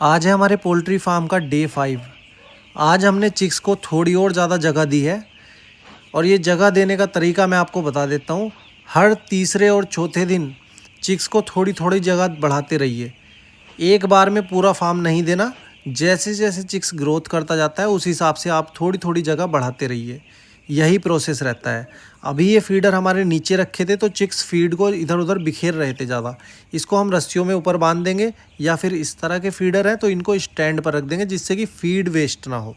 आज है हमारे पोल्ट्री फार्म का डे 5। आज हमने चिक्स को थोड़ी और ज़्यादा जगह दी है और ये जगह देने का तरीका मैं आपको बता देता हूँ। हर तीसरे और चौथे दिन चिक्स को थोड़ी थोड़ी जगह बढ़ाते रहिए। एक बार में पूरा फार्म नहीं देना। जैसे जैसे चिक्स ग्रोथ करता जाता है उस हिसाब से आप थोड़ी थोड़ी जगह बढ़ाते रहिए। यही प्रोसेस रहता है। अभी ये फीडर हमारे नीचे रखे थे तो चिक्स फीड को इधर उधर बिखेर रहे थे ज़्यादा। इसको हम रस्सियों में ऊपर बांध देंगे या फिर इस तरह के फीडर हैं तो इनको स्टैंड पर रख देंगे जिससे कि फीड वेस्ट ना हो।